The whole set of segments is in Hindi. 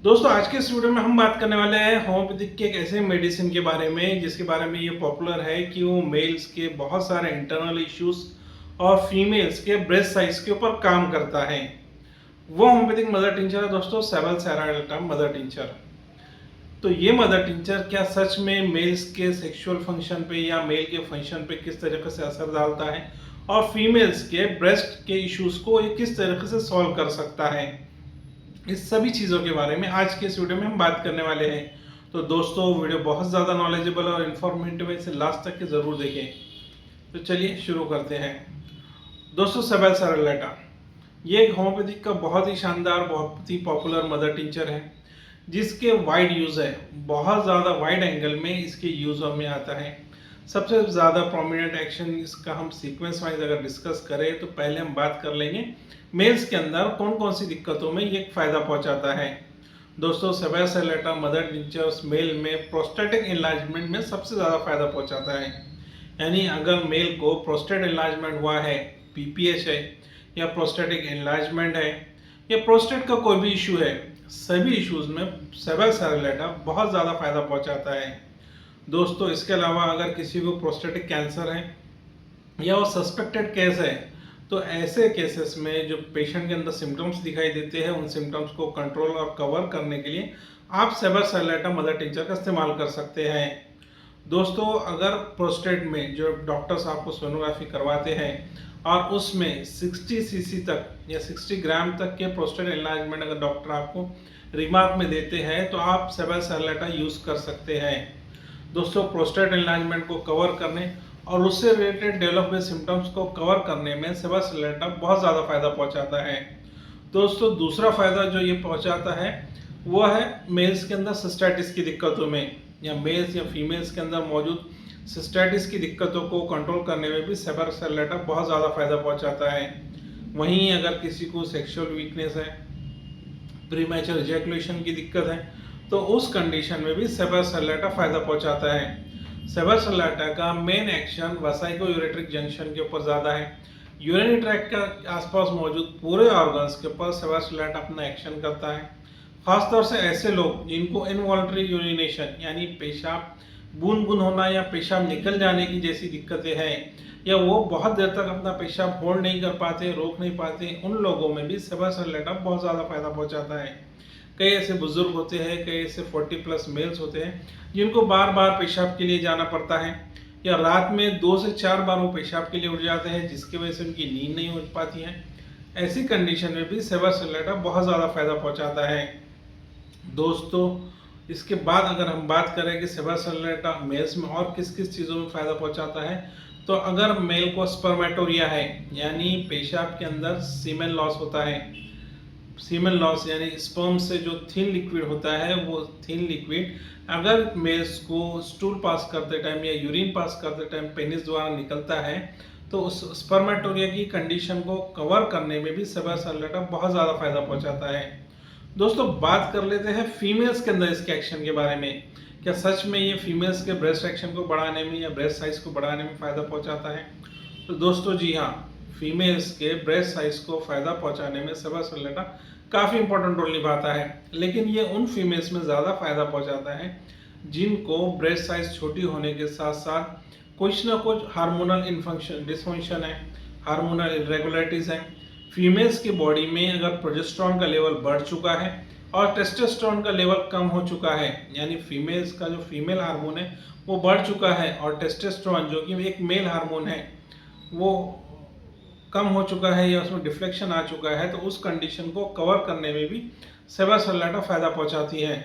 दोस्तों आज के इस वीडियो में हम बात करने वाले हैं होम्योपैथिक के एक ऐसे मेडिसिन के बारे में जिसके बारे में ये पॉपुलर है कि वो मेल्स के बहुत सारे इंटरनल इश्यूज और फीमेल्स के ब्रेस्ट साइज के ऊपर काम करता है। वो होम्योपैथिक मदर टिंचर है दोस्तों, सेबल मदर टिंचर। तो ये मदर टिंचर क्या सच में मेल्स के सेक्सुअल फंक्शन पे या मेल के फंक्शन पे किस तरीके से असर डालता है और फीमेल्स के ब्रेस्ट के इश्यूज को ये किस तरीके से सॉल्व कर सकता है, इस सभी चीज़ों के बारे में आज के इस वीडियो में हम बात करने वाले हैं। तो दोस्तों वीडियो बहुत ज़्यादा नॉलेजेबल और इन्फॉर्मेटिव है, इसे लास्ट तक के ज़रूर देखें। तो चलिए शुरू करते हैं। दोस्तों सेबल सेरेलेटा ये एक होम्योपैथिक का बहुत ही शानदार, बहुत ही पॉपुलर मदर टिंचर है जिसके वाइड यूज़ है, बहुत ज़्यादा वाइड एंगल में इसके यूज़ में आता है। सबसे ज़्यादा प्रोमिनेंट एक्शन इसका हम सीक्वेंस वाइज अगर डिस्कस करें तो पहले हम बात कर लेंगे मेल्स के अंदर कौन कौन सी दिक्कतों में ये फ़ायदा पहुंचाता है। दोस्तों सेबल सेरेलेटा मदर टिंचर्स मेल में प्रोस्टेटिक इनलार्जमेंट में सबसे ज़्यादा फ़ायदा पहुंचाता है। यानी अगर मेल को प्रोस्टेट इनलार्जमेंट हुआ है, पीपीएच है या प्रोस्टेटिक इनलार्जमेंट है या प्रोस्टेट का कोई भी इशू है, सभी इश्यूज में सेबल सेरेलेटा बहुत ज़्यादा फ़ायदा पहुंचाता है। दोस्तों इसके अलावा अगर किसी को प्रोस्टेटिक कैंसर है या वो सस्पेक्टेड केस है तो ऐसे केसेस में जो पेशेंट के अंदर सिम्टम्स दिखाई देते हैं उन सिम्टम्स को कंट्रोल और कवर करने के लिए आप सेबल सेरेलेटा मदर टिंचर का इस्तेमाल कर सकते हैं। दोस्तों अगर प्रोस्टेट में जो डॉक्टर्स आपको सोनोग्राफी करवाते हैं और उसमें 60 सीसी तक या 60 ग्राम तक के प्रोस्टेट एनलार्जमेंट अगर डॉक्टर आपको रिमार्क में देते हैं तो आप सेबल सेरेलेटा यूज़ कर सकते हैं। दोस्तों प्रोस्टेट एनलार्जमेंट को कवर करने और उससे रिलेटेड डेवलप हुए सिम्टम्स को कवर करने में सेबल सेरेलेटा बहुत ज़्यादा फायदा पहुंचाता है। दोस्तों दूसरा फायदा जो ये पहुंचाता है वो है मेल्स के अंदर सिस्टाइटिस की दिक्कतों में या मेल्स या फीमेल्स के अंदर मौजूद सिस्टाइटिस की दिक्कतों को कंट्रोल करने में भी सेबल सेरेलेटा बहुत ज़्यादा फायदा पहुंचाता है। वहीं अगर किसी को सेक्सुअल वीकनेस है, प्रीमैच्योर इजैकुलेशन की दिक्कत है तो उस कंडीशन में भी सेबल सेरेलेटा फायदा पहुंचाता है। सेबल सेरेलेटा का मेन एक्शन वसाइको यूरेट्रिक जंक्शन के ऊपर ज़्यादा है। यूरिनरी ट्रैक्ट के आसपास मौजूद पूरे ऑर्गन्स के ऊपर सेबल सेरेलेटा अपना एक्शन करता है। खासतौर से ऐसे लोग जिनको इनवॉलंटरी यूरिनेशन यानी पेशाब बूंद बूंद होना या पेशाब निकल जाने की जैसी दिक्कतें हैं या वो बहुत देर तक अपना पेशाब होल्ड नहीं कर पाते, रोक नहीं पाते, उन लोगों में भी सेबल सेरेलेटा बहुत ज़्यादा फायदा पहुंचाता है। कई ऐसे बुजुर्ग होते हैं, कई ऐसे 40+ मेल्स होते हैं जिनको बार बार पेशाब के लिए जाना पड़ता है या रात में 2 से 4 बार वो पेशाब के लिए उठ जाते हैं जिसकी वजह से उनकी नींद नहीं हो पाती है। ऐसी कंडीशन में भी सेबल सेरेलेटा बहुत ज़्यादा फायदा पहुंचाता है। दोस्तों इसके बाद अगर हम बात करें कि सेबल सेरेलेटा मेल्स में और किस किस चीज़ों में फ़ायदा पहुंचाता है तो अगर मेल को स्पर्मेटोरिया है यानी पेशाब के अंदर सीमेन लॉस होता है, सीमेन लॉस यानी स्पर्म से जो थिन लिक्विड होता है वो थिन लिक्विड अगर मेल्स को स्टूल पास करते टाइम या यूरिन पास करते टाइम पेनिस द्वारा निकलता है तो उस स्पर्मेटोरिया की कंडीशन को कवर करने में भी सेबल सेरेलेटा बहुत ज़्यादा फायदा पहुंचाता है। दोस्तों बात कर लेते हैं फीमेल्स के अंदर इसके एक्शन के बारे में। क्या सच में ये फीमेल्स के ब्रेस्ट एक्शन को बढ़ाने में या ब्रेस्ट साइज को बढ़ाने में फ़ायदा पहुंचाता है? तो दोस्तों जी हाँ, फीमेल्स के ब्रेस्ट साइज को फ़ायदा पहुंचाने में सेबल सेरेलेटा काफ़ी इंपॉर्टेंट रोल निभाता है, लेकिन ये उन फीमेल्स में ज़्यादा फ़ायदा पहुंचाता है जिनको ब्रेस्ट साइज छोटी होने के साथ साथ कुछ ना कुछ हार्मोनल डिसफंक्शन है, हार्मोनल इरेगुलरिटीज़ हैं। फीमेल्स की बॉडी में अगर प्रोजेस्टेरॉन का लेवल बढ़ चुका है और टेस्टोस्टेरोन का लेवल कम हो चुका है, यानी फीमेल्स का जो फीमेल हार्मोन है वो बढ़ चुका है और टेस्टोस्टेरोन जो कि एक मेल हार्मोन है वो कम हो चुका है या उसमें डिफ्लेक्शन आ चुका है, तो उस कंडीशन को कवर करने में भी सेबल सेरेलेटा फ़ायदा पहुंचाती है।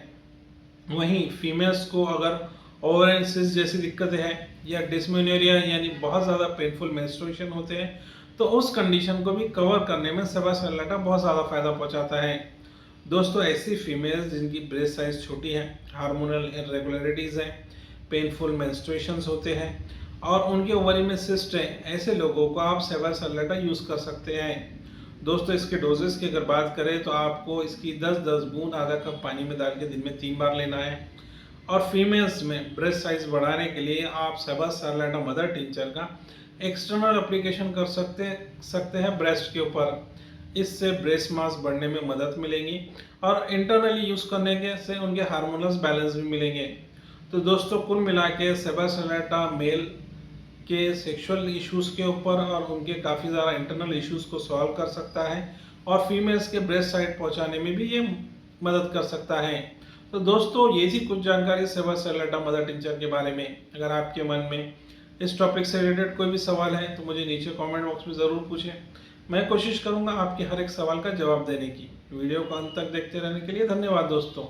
वहीं फीमेल्स को अगर ओवरियन सिस्ट जैसी दिक्कतें हैं या डिस्मेनोरिया यानी बहुत ज़्यादा पेनफुल मेंस्ट्रुएशन होते हैं तो उस कंडीशन को भी कवर करने में सेबल सेरेलेटा बहुत ज़्यादा फायदा पहुंचाता है। दोस्तों ऐसी फीमेल्स जिनकी ब्रेस्ट साइज छोटी है, हार्मोनल इरेगुलरिटीज़ हैं, पेनफुल मेंस्ट्रुएशंस होते हैं और उनके ओवरी में सिस्ट है, ऐसे लोगों को आप सेबल सेरेलेटा यूज़ कर सकते हैं। दोस्तों इसके डोजेस की अगर बात करें तो आपको इसकी 10-10 बूंद आधा कप पानी में डाल के दिन में 3 बार लेना है और फीमेल्स में ब्रेस्ट साइज बढ़ाने के लिए आप सेबल सेरेलेटा मदर टिंचर का एक्सटर्नल एप्लीकेशन कर सकते हैं ब्रेस्ट के ऊपर। इससे ब्रेस्ट मास बढ़ने में मदद मिलेगी और इंटरनली यूज़ करने के से उनके हार्मोनल बैलेंस भी मिलेंगे। तो दोस्तों कुल मिला के सेबासेलेटा मेल के सेक्सुअल इश्यूज़ के ऊपर और उनके काफ़ी ज़्यादा इंटरनल इश्यूज़ को सॉल्व कर सकता है और फीमेल्स के ब्रेस्ट साइड पहुंचाने में भी ये मदद कर सकता है। तो दोस्तों ये थी कुछ जानकारी सेबासेलेटा मदर टिंचर के बारे में। अगर आपके मन में इस टॉपिक से रिलेटेड कोई भी सवाल है तो मुझे नीचे कमेंट बॉक्स में ज़रूर पूछें। मैं कोशिश करूंगा आपके हर एक सवाल का जवाब देने की। वीडियो को अंत तक देखते रहने के लिए धन्यवाद दोस्तों।